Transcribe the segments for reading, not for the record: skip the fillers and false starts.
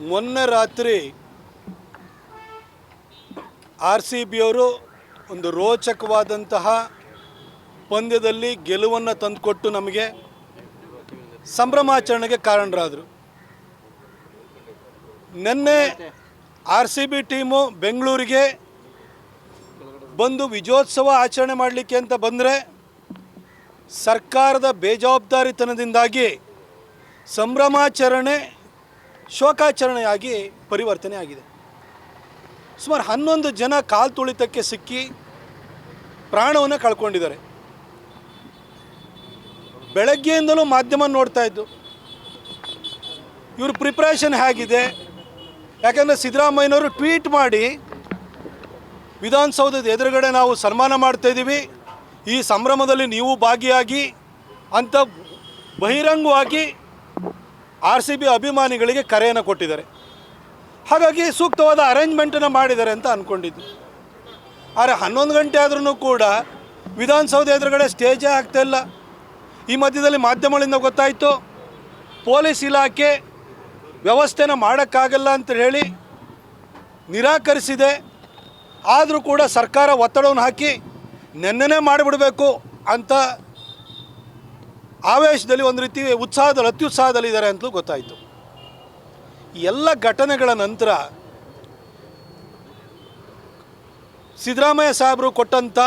ಮೊನ್ನೆ ರಾತ್ರಿ RCB ಅವರು ಒಂದು ರೋಚಕವಾದಂತಹ ಪಂದ್ಯದಲ್ಲಿ ಗೆಲುವನ್ನು ತಂದುಕೊಟ್ಟು ನಮಗೆ ಸಂಭ್ರಮಾಚರಣೆಗೆ ಕಾರಣರಾದರು. ನಿನ್ನೆ RCB ಟೀಮು ಬೆಂಗಳೂರಿಗೆ ಬಂದು ವಿಜಯೋತ್ಸವ ಆಚರಣೆ ಮಾಡಲಿಕ್ಕೆ ಅಂತ ಬಂದರೆ ಸರ್ಕಾರದ ಬೇಜವಾಬ್ದಾರಿತನದಿಂದಾಗಿ ಸಂಭ್ರಮಾಚರಣೆ ಶೋಕಾಚರಣೆಯಾಗಿ ಪರಿವರ್ತನೆ ಆಗಿದೆ. ಸುಮಾರು 11 ಜನ ಕಾಲು ತುಳಿತಕ್ಕೆ ಸಿಕ್ಕಿ ಪ್ರಾಣವನ್ನು ಕಳ್ಕೊಂಡಿದ್ದಾರೆ. ಬೆಳಗ್ಗೆಯಿಂದಲೂ ಮಾಧ್ಯಮ ನೋಡ್ತಾ ಇದ್ದು ಇವ್ರ ಪ್ರಿಪ್ರೇಷನ್ ಹೇಗಿದೆ. ಯಾಕಂದರೆ ಸಿದ್ದರಾಮಯ್ಯನವರು ಟ್ವೀಟ್ ಮಾಡಿ ವಿಧಾನಸೌಧದ ಎದುರುಗಡೆ ನಾವು ಸನ್ಮಾನ ಮಾಡ್ತಾಯಿದ್ದೀವಿ, ಈ ಸಂಭ್ರಮದಲ್ಲಿ ನೀವು ಭಾಗಿಯಾಗಿ ಅಂತ ಬಹಿರಂಗವಾಗಿ RCB ಅಭಿಮಾನಿಗಳಿಗೆ ಕರೆಯನ್ನು ಕೊಟ್ಟಿದ್ದಾರೆ. ಹಾಗಾಗಿ ಸೂಕ್ತವಾದ ಅರೇಂಜ್ಮೆಂಟನ್ನು ಮಾಡಿದ್ದಾರೆ ಅಂತ ಅಂದ್ಕೊಂಡಿದ್ದು. ಆದರೆ 11 ಗಂಟೆ ಆದ್ರೂ ಕೂಡ ವಿಧಾನಸೌಧ ಎದುರುಗಡೆ ಸ್ಟೇಜೇ ಆಗ್ತಾಯಿಲ್ಲ. ಈ ಮಧ್ಯದಲ್ಲಿ ಮಾಧ್ಯಮಗಳಿಂದ ಗೊತ್ತಾಯಿತು ಪೊಲೀಸ್ ಇಲಾಖೆ ವ್ಯವಸ್ಥೆನ ಮಾಡೋಕ್ಕಾಗಲ್ಲ ಅಂತ ಹೇಳಿ ನಿರಾಕರಿಸಿದೆ. ಆದರೂ ಕೂಡ ಸರ್ಕಾರ ಒತ್ತಡವನ್ನು ಹಾಕಿ ನೆನ್ನೆನೇ ಮಾಡಿಬಿಡಬೇಕು ಅಂತ ಆವೇಶದಲ್ಲಿ ಒಂದು ರೀತಿ ಅತ್ಯುತ್ಸಾಹದಲ್ಲಿದ್ದಾರೆ ಅಂತಲೂ ಗೊತ್ತಾಯಿತು. ಎಲ್ಲ ಘಟನೆಗಳ ನಂತರ ಸಿದ್ದರಾಮಯ್ಯ ಸಾಹೇಬರು ಕೊಟ್ಟಂಥ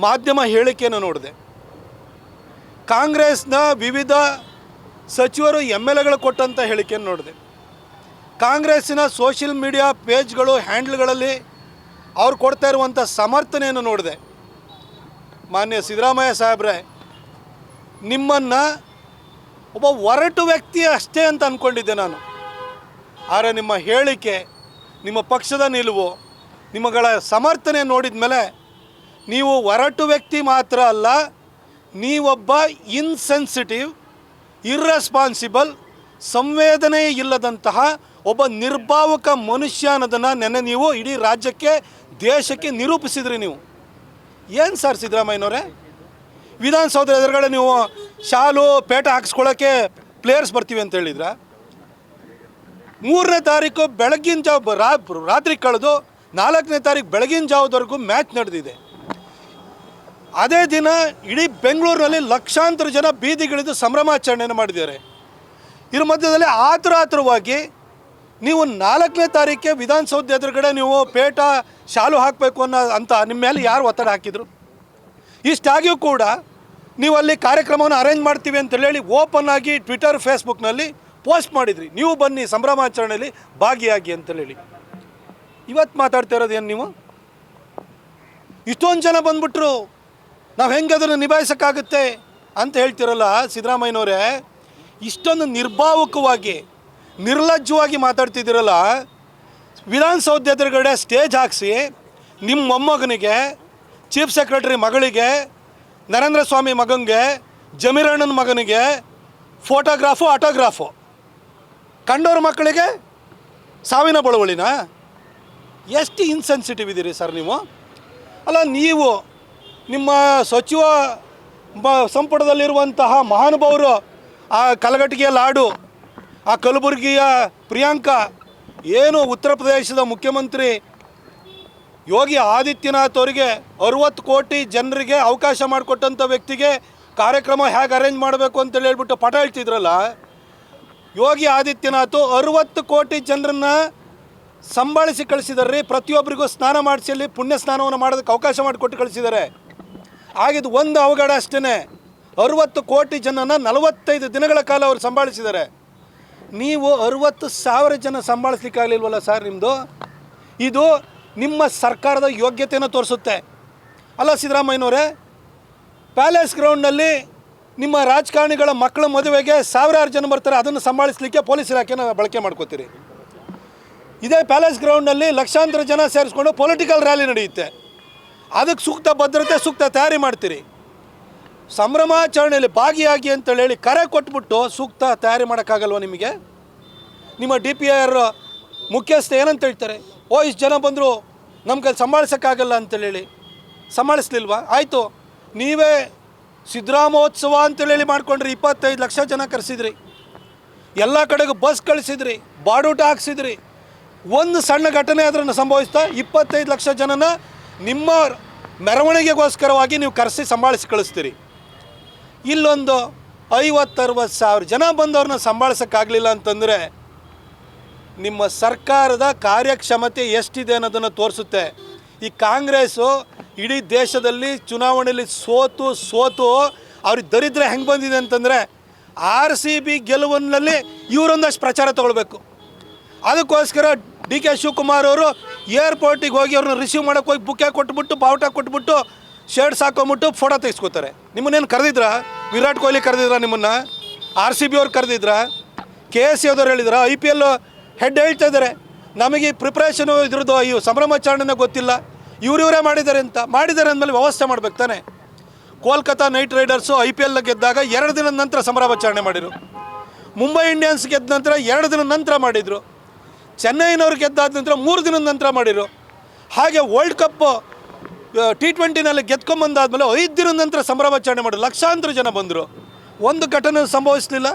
ಮಾಧ್ಯಮ ಹೇಳಿಕೆಯನ್ನು ನೋಡಿದೆ. ಕಾಂಗ್ರೆಸ್ನ ವಿವಿಧ ಸಚಿವರು MLAಗಳು ಕೊಟ್ಟಂಥ ಹೇಳಿಕೆಯನ್ನು ನೋಡಿದೆ. ಕಾಂಗ್ರೆಸ್ಸಿನ ಸೋಷಿಯಲ್ ಮೀಡಿಯಾ ಪೇಜ್ಗಳು ಹ್ಯಾಂಡ್ಲ್ಗಳಲ್ಲಿ ಅವ್ರು ಕೊಡ್ತಾ ಇರುವಂಥ ಸಮರ್ಥನೆಯನ್ನು ನೋಡಿದೆ. ಮಾನ್ಯ ಸಿದ್ದರಾಮಯ್ಯ ಸಾಹೇಬ್ರೆ, ನಿಮ್ಮನ್ನು ಒಬ್ಬ ಒರಟು ವ್ಯಕ್ತಿ ಅಷ್ಟೇ ಅಂತ ಅಂದ್ಕೊಂಡಿದ್ದೆ ನಾನು. ಆದರೆ ನಿಮ್ಮ ಹೇಳಿಕೆ, ನಿಮ್ಮ ಪಕ್ಷದ ನಿಲುವು, ನಿಮ್ಮಗಳ ಸಮರ್ಥನೆ ನೋಡಿದ ಮೇಲೆ ನೀವು ಒರಟು ವ್ಯಕ್ತಿ ಮಾತ್ರ ಅಲ್ಲ, ನೀವೊಬ್ಬ ಇನ್ಸೆನ್ಸಿಟಿವ್, ಇರ್ರೆಸ್ಪಾನ್ಸಿಬಲ್, ಸಂವೇದನೆ ಇಲ್ಲದಂತಹ ಒಬ್ಬ ನಿರ್ಭಾವಕ ಮನುಷ್ಯ ಅನ್ನೋದನ್ನು ನೆನ್ನೆ ನೀವು ಇಡೀ ರಾಜ್ಯಕ್ಕೆ ದೇಶಕ್ಕೆ ನಿರೂಪಿಸಿದ್ರಿ. ನೀವು ಏನು ಸರ್ ಸಿದ್ದರಾಮಯ್ಯನವರೇ, ವಿಧಾನಸೌಧ ಎದುರುಗಡೆ ನೀವು ಶಾಲು ಪೇಟ ಹಾಕಿಸ್ಕೊಳ್ಳೋಕ್ಕೆ ಪ್ಲೇಯರ್ಸ್ ಬರ್ತೀವಿ ಅಂತ ಹೇಳಿದ್ರ. 3ನೇ ತಾರೀಕು ಬೆಳಗಿನ ಜಾವ ರಾತ್ರಿ ಕಳೆದು 4ನೇ ತಾರೀಕು ಬೆಳಗಿನ ಜಾವದವರೆಗೂ ಮ್ಯಾಚ್ ನಡೆದಿದೆ. ಅದೇ ದಿನ ಇಡೀ ಬೆಂಗಳೂರಿನಲ್ಲಿ ಲಕ್ಷಾಂತರ ಜನ ಬೀದಿಗಿಳಿದು ಸಂಭ್ರಮಾಚರಣೆಯನ್ನು ಮಾಡಿದ್ದಾರೆ. ಇದ್ರ ಮಧ್ಯದಲ್ಲಿ ಆತುರವಾಗಿ ನೀವು 4ನೇ ತಾರೀಕಿಗೆ ವಿಧಾನಸೌಧ ಎದುರುಗಡೆ ನೀವು ಪೇಟ ಶಾಲು ಹಾಕಬೇಕು ಅಂತ ನಿಮ್ಮ ಮೇಲೆ ಯಾರು ಒತ್ತಡ ಹಾಕಿದರು? ಇಷ್ಟಾಗಿಯೂ ಕೂಡ ನೀವು ಅಲ್ಲಿ ಕಾರ್ಯಕ್ರಮವನ್ನು ಅರೇಂಜ್ ಮಾಡ್ತೀವಿ ಅಂತ ಹೇಳಿ ಓಪನ್ ಆಗಿ ಟ್ವಿಟರ್ ಫೇಸ್ಬುಕ್ನಲ್ಲಿ ಪೋಸ್ಟ್ ಮಾಡಿದ್ರಿ, ನೀವು ಬನ್ನಿ ಸಂಭ್ರಮಾಚರಣೆಯಲ್ಲಿ ಭಾಗಿಯಾಗಿ ಅಂತ ಹೇಳಿ. ಇವತ್ತು ಮಾತಾಡ್ತಾ ಇರೋದೇನು ನೀವು? ಇಷ್ಟೊಂದು ಜನ ಬಂದ್ಬಿಟ್ರು, ನಾವು ಹೆಂಗೆ ಅದನ್ನು ನಿಭಾಯಿಸೋಕ್ಕಾಗುತ್ತೆ ಅಂತ ಹೇಳ್ತಿರಲ್ಲ ಸಿದ್ದರಾಮಯ್ಯನವರೇ. ಇಷ್ಟೊಂದು ನಿರ್ಭಾವಕವಾಗಿ ನಿರ್ಲಜ್ಜವಾಗಿ ಮಾತಾಡ್ತಿದ್ದೀರಲ್ಲ. ವಿಧಾನಸೌಧ ಎದುರುಗಡೆ ಸ್ಟೇಜ್ ಹಾಕಿಸಿ ನಿಮ್ಮ ಮೊಮ್ಮಗನಿಗೆ, ಚೀಫ್ ಸೆಕ್ರೆಟರಿ ಮಗಳಿಗೆ, ನರೇಂದ್ರ ಸ್ವಾಮಿ ಮಗನಿಗೆ, ಜಮೀರಣ್ಣನ ಮಗನಿಗೆ ಆಟೋಗ್ರಾಫು, ಕಂಡೋರ ಮಕ್ಕಳಿಗೆ ಸಾವಿನ ಬಳುವಳಿನ. ಎಷ್ಟು ಇನ್ಸೆನ್ಸಿಟಿವ್ ಇದ್ದೀರಿ ಸರ್ ನೀವು. ಅಲ್ಲ, ನೀವು ನಿಮ್ಮ ಸಚಿವ ಸಂಪುಟದಲ್ಲಿರುವಂತಹ ಮಹಾನುಭಾವರು, ಆ ಕಲಘಟಗಿಯ ಲಾಡು, ಆ ಕಲಬುರಗಿಯ ಪ್ರಿಯಾಂಕಾ, ಏನು ಉತ್ತರ ಪ್ರದೇಶದ ಮುಖ್ಯಮಂತ್ರಿ ಯೋಗಿ ಆದಿತ್ಯನಾಥ್ ಅವರಿಗೆ 60 ಕೋಟಿ ಜನರಿಗೆ ಅವಕಾಶ ಮಾಡಿಕೊಟ್ಟಂಥ ವ್ಯಕ್ತಿಗೆ ಕಾರ್ಯಕ್ರಮ ಹೇಗೆ ಅರೇಂಜ್ ಮಾಡಬೇಕು ಅಂತೇಳಿ ಹೇಳ್ಬಿಟ್ಟು ಪಟ ಹೇಳ್ತಿದ್ರಲ್ಲ. ಯೋಗಿ ಆದಿತ್ಯನಾಥ್ 60 ಕೋಟಿ ಜನರನ್ನು ಸಂಭಾಳಿಸಿ ಕಳಿಸಿದಾರೆ ರೀ. ಪ್ರತಿಯೊಬ್ಬರಿಗೂ ಸ್ನಾನ ಮಾಡಿಸಿ ಅಲ್ಲಿ ಪುಣ್ಯ ಸ್ನಾನವನ್ನು ಮಾಡೋದಕ್ಕೆ ಅವಕಾಶ ಮಾಡಿಕೊಟ್ಟು ಕಳಿಸಿದ್ದಾರೆ. ಆಗಿದ್ದು ಒಂದು ಅವಘಡ ಅಷ್ಟೇ. 60 ಕೋಟಿ ಜನನ 45 ದಿನಗಳ ಕಾಲ ಅವರು ಸಂಭಾಳಿಸಿದ್ದಾರೆ. ನೀವು 60,000 ಜನ ಸಂಭಾಳಿಸ್ಲಿಕ್ಕಾಗಲಿಲ್ವಲ್ಲ ಸರ್ ನಿಮ್ಮದು. ಇದು ನಿಮ್ಮ ಸರ್ಕಾರದ ಯೋಗ್ಯತೆಯನ್ನು ತೋರಿಸುತ್ತೆ. ಅಲ್ಲ ಸಿದ್ದರಾಮಯ್ಯನವರೇ, ಪ್ಯಾಲೇಸ್ ಗ್ರೌಂಡ್ನಲ್ಲಿ ನಿಮ್ಮ ರಾಜಕಾರಣಿಗಳ ಮಕ್ಕಳ ಮದುವೆಗೆ ಸಾವಿರಾರು ಜನ ಬರ್ತಾರೆ, ಅದನ್ನು ಸಂಭಾಳಿಸಲಿಕ್ಕೆ ಪೊಲೀಸ್ ಇಲಾಖೆನ ಬಳಕೆ ಮಾಡ್ಕೋತೀರಿ. ಇದೇ ಪ್ಯಾಲೇಸ್ ಗ್ರೌಂಡ್ನಲ್ಲಿ ಲಕ್ಷಾಂತರ ಜನ ಸೇರಿಸ್ಕೊಂಡು ಪೊಲಿಟಿಕಲ್ ರ್ಯಾಲಿ ನಡೆಯುತ್ತೆ, ಅದಕ್ಕೆ ಸೂಕ್ತ ಭದ್ರತೆ, ಸೂಕ್ತ ತಯಾರಿ ಮಾಡ್ತೀರಿ. ಸಂಭ್ರಮಾಚರಣೆಯಲ್ಲಿ ಭಾಗಿಯಾಗಿ ಅಂತೇಳಿ ಹೇಳಿ ಕರೆ ಕೊಟ್ಬಿಟ್ಟು ಸೂಕ್ತ ತಯಾರಿ ಮಾಡೋಕ್ಕಾಗಲ್ವ ನಿಮಗೆ? ನಿಮ್ಮ DPIR ಮುಖ್ಯಸ್ಥ ಏನಂತ ಹೇಳ್ತಾರೆ, ಇಷ್ಟು ಜನ ಬಂದರು ನಮ್ಮ ಕೈಲಿ ಸಂಭಾಳಿಸೋಕ್ಕಾಗಲ್ಲ ಅಂತೇಳಿ ಸಂಭಾಳಿಸ್ಲಿಲ್ವಾ? ಆಯಿತು, ನೀವೇ ಸಿದ್ದರಾಮೋತ್ಸವ ಅಂತೇಳಿ ಮಾಡ್ಕೊಂಡ್ರಿ, 25 ಲಕ್ಷ ಜನ ಕರೆಸಿದ್ರಿ, ಎಲ್ಲ ಕಡೆಗೂ ಬಸ್ ಕಳಿಸಿದ್ರಿ, ಬಾಡೂಟ ಹಾಕ್ಸಿದ್ರಿ. ಒಂದು ಸಣ್ಣ ಘಟನೆ ಅದನ್ನು ಸಂಭವಿಸ್ತಾ 25 ಲಕ್ಷ ಜನನ ನಿಮ್ಮ ಮೆರವಣಿಗೆಗೋಸ್ಕರವಾಗಿ ನೀವು ಕರೆಸಿ ಸಂಭಾಳಿಸಿ ಕಳಿಸ್ತೀರಿ. ಇಲ್ಲೊಂದು 50-60 ಸಾವಿರ ಜನ ಬಂದವ್ರನ್ನ ಸಂಭಾಳಿಸೋಕ್ಕಾಗಲಿಲ್ಲ ಅಂತಂದರೆ ನಿಮ್ಮ ಸರ್ಕಾರದ ಕಾರ್ಯಕ್ಷಮತೆ ಎಷ್ಟಿದೆ ಅನ್ನೋದನ್ನು ತೋರಿಸುತ್ತೆ. ಈ ಕಾಂಗ್ರೆಸ್ಸು ಇಡೀ ದೇಶದಲ್ಲಿ ಚುನಾವಣೆಯಲ್ಲಿ ಸೋತು ಅವ್ರಿಗೆ ದರಿದ್ರ ಹೆಂಗೆ ಬಂದಿದೆ ಅಂತಂದರೆ RCB ಗೆಲುವಿನಲ್ಲಿ ಇವರೊಂದಷ್ಟು ಪ್ರಚಾರ ತೊಗೊಳ್ಬೇಕು. ಅದಕ್ಕೋಸ್ಕರ DK ಶಿವಕುಮಾರ್ ಅವರು ಏರ್ಪೋರ್ಟಿಗೆ ಹೋಗಿ ಅವ್ರನ್ನ ರಿಸೀವ್ ಮಾಡೋಕ್ಕೆ ಹೋಗಿ ಬುಕ್ಕೆ ಕೊಟ್ಬಿಟ್ಟು ಬಾವುಟ ಕೊಟ್ಬಿಟ್ಟು ಶರ್ಟ್ಸ್ ಹಾಕೊಂಬಿಟ್ಟು ಫೋಟೋ ತೆಗೆಸ್ಕೋತಾರೆ. ನಿಮ್ಮನ್ನೇನು ಕರೆದಿದ್ರಾ? ವಿರಾಟ್ ಕೊಹ್ಲಿ ಕರೆದಿದ್ರಾ? ನಿಮ್ಮನ್ನು RCB ಅವ್ರು ಕರೆದಿದ್ರಾ? KSC ಅವ್ರು ಹೇಳಿದ್ರ? IPL ಹೆಡ್ ಹೇಳ್ತಾ ಇದ್ದಾರೆ ನಮಗೆ ಪ್ರಿಪ್ರೇಷನು ಇದ್ರದ್ದು ಈ ಸಂಭ್ರಮಾಚರಣೆನೇ ಗೊತ್ತಿಲ್ಲ, ಇವರೇ ಮಾಡಿದ್ದಾರೆ ಅಂತ. ಮಾಡಿದ್ದಾರೆ ಅಂದಮೇಲೆ ವ್ಯವಸ್ಥೆ ಮಾಡ್ಬೇಕು ತಾನೆ. ಕೋಲ್ಕತ್ತಾ ನೈಟ್ ರೈಡರ್ಸು IPL ಗೆದ್ದಾಗ 2 ದಿನದ ನಂತರ ಸಂಭ್ರಮಾಚರಣೆ ಮಾಡಿದರು. ಮುಂಬೈ ಇಂಡಿಯನ್ಸ್ ಗೆದ್ದ ನಂತರ 2 ದಿನದ ನಂತರ ಮಾಡಿದರು. ಚೆನ್ನೈನವ್ರು ಗೆದ್ದಾದ ನಂತರ 3 ದಿನದ ನಂತರ ಮಾಡಿದರು. ಹಾಗೆ ವರ್ಲ್ಡ್ ಕಪ್ T20ನಲ್ಲಿ ಗೆದ್ಕೊಂಬಂದಾದ್ಮೇಲೆ 5 ದಿನದ ನಂತರ ಸಂಭ್ರಮಾಚರಣೆ ಮಾಡಿದ್ರು. ಲಕ್ಷಾಂತರ ಜನ ಬಂದರು, ಒಂದು ಘಟನೆ ಸಂಭವಿಸಲಿಲ್ಲ.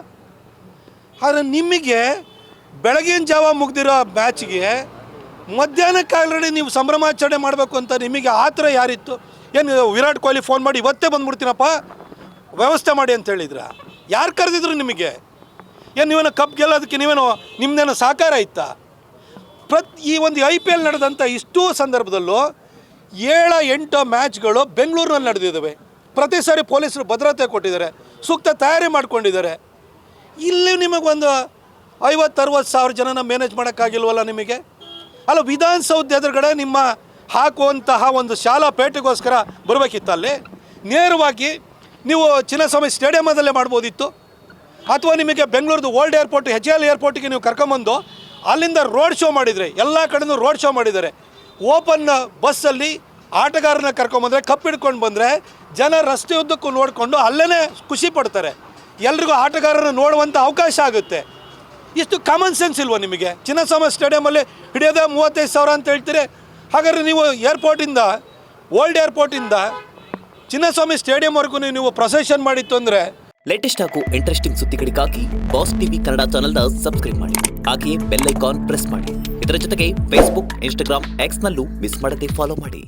ಆದರೆ ನಿಮಗೆ ಬೆಳಗಿನ ಜಾವ ಮುಗ್ದಿರೋ ಮ್ಯಾಚ್ಗೆ ಮಧ್ಯಾಹ್ನಕ್ಕೆ ಆಲ್ರೆಡಿ ನೀವು ಸಂಭ್ರಮಾಚರಣೆ ಮಾಡಬೇಕು ಅಂತ ನಿಮಗೆ ಆ ಥರ ಯಾರಿತ್ತು? ಏನು ವಿರಾಟ್ ಕೊಹ್ಲಿ ಫೋನ್ ಮಾಡಿ ಇವತ್ತೇ ಬಂದ್ಬಿಡ್ತೀನಪ್ಪ ವ್ಯವಸ್ಥೆ ಮಾಡಿ ಅಂತ ಹೇಳಿದ್ರ? ಯಾರು ಕರೆದಿದ್ರು ನಿಮಗೆ? ಏನು ನೀವೇನೋ ಕಪ್ ಗೆಲ್ಲೋದಕ್ಕೆ ನಿಮ್ಮದೇನೋ ಸಹಕಾರ ಇತ್ತಾ? ಈ ಒಂದು IPL ನಡೆದಂಥ ಇಷ್ಟೂ ಸಂದರ್ಭದಲ್ಲೂ 7-8 ಮ್ಯಾಚ್ಗಳು ಬೆಂಗಳೂರಿನಲ್ಲಿ ನಡೆದಿದ್ದಾವೆ. ಪ್ರತಿ ಸಾರಿ ಪೊಲೀಸರು ಭದ್ರತೆ ಕೊಟ್ಟಿದ್ದಾರೆ, ಸೂಕ್ತ ತಯಾರಿ ಮಾಡ್ಕೊಂಡಿದ್ದಾರೆ. ಇಲ್ಲಿ ನಿಮಗೊಂದು 50-60 ಸಾವಿರ ಜನನ ಮ್ಯಾನೇಜ್ ಮಾಡೋಕ್ಕಾಗಿಲ್ವಲ್ಲ ನಿಮಗೆ? ಅಲ್ಲ, ವಿಧಾನಸೌಧ ಎದುರುಗಡೆ ನಿಮ್ಮ ಹಾಕುವಂತಹ ಒಂದು ಶಾಲಾ ಪೇಟೆಗೋಸ್ಕರ ಬರಬೇಕಿತ್ತು. ಅಲ್ಲಿ ನೇರವಾಗಿ ನೀವು ಚಿನ್ನಸ್ವಾಮಿ ಸ್ಟೇಡಿಯಮದಲ್ಲೇ ಮಾಡ್ಬೋದಿತ್ತು. ಅಥವಾ ನಿಮಗೆ ಬೆಂಗಳೂರದು ಓಲ್ಡ್ ಏರ್ಪೋರ್ಟ್ HAL ಏರ್ಪೋರ್ಟಿಗೆ ನೀವು ಕರ್ಕೊಂಬಂದು ಅಲ್ಲಿಂದ ರೋಡ್ ಶೋ ಮಾಡಿದರೆ, ಎಲ್ಲ ಕಡೆಯೂ ರೋಡ್ ಶೋ ಮಾಡಿದ್ದಾರೆ. ಓಪನ್ ಬಸ್ಸಲ್ಲಿ ಆಟಗಾರನ ಕರ್ಕೊಂಬಂದರೆ, ಕಪ್ ಹಿಡ್ಕೊಂಡು ಬಂದರೆ ಜನ ರಸ್ತೆ ಉದ್ದಕ್ಕೂ ನೋಡಿಕೊಂಡು ಅಲ್ಲೇ ಖುಷಿ ಪಡ್ತಾರೆ. ಎಲ್ರಿಗೂ ಆಟಗಾರನ ನೋಡುವಂಥ ಅವಕಾಶ ಆಗುತ್ತೆ. ಇಷ್ಟು ಕಾಮನ್ ಸೆನ್ಸ್ ಇಲ್ವ ನಿಮಗೆ? ಚಿನ್ನಸ್ವಾಮಿ ಸ್ಟೇಡಿಯಮಲ್ಲಿ ಹಿಡಿಯೋದೇ 35 ಸಾವಿರ ಅಂತ ಹೇಳ್ತೀರಿ. ಹಾಗಾದರೆ ನೀವು ಏರ್ಪೋರ್ಟಿಂದ, ಓಲ್ಡ್ ಏರ್ಪೋರ್ಟಿಂದ ಚಿನ್ನಸ್ವಾಮಿ ಸ್ಟೇಡಿಯಂವರೆಗೂ ನೀವು ಪ್ರೊಸೆಷನ್ ಮಾಡಿತ್ತು ಅಂದರೆ. ಲೇಟೆಸ್ಟ್ ಹಾಗೂ ಇಂಟ್ರೆಸ್ಟಿಂಗ್ ಸುದ್ದಿಗಳಿಗಾಗಿ ಬಾಸ್ ಟಿವಿ ಕನ್ನಡ ಚಾನೆಲ್ನ ಸಬ್ಸ್ಕ್ರೈಬ್ ಮಾಡಿ. ಹಾಗೆಯೇ ಬೆಲ್ ಐಕಾನ್ ಪ್ರೆಸ್ ಮಾಡಿ. ಇದರ ಜೊತೆಗೆ ಫೇಸ್ಬುಕ್, ಇನ್ಸ್ಟಾಗ್ರಾಮ್, ಎಕ್ಸ್ನಲ್ಲೂ ಮಿಸ್ ಮಾಡದೆ ಫಾಲೋ ಮಾಡಿ.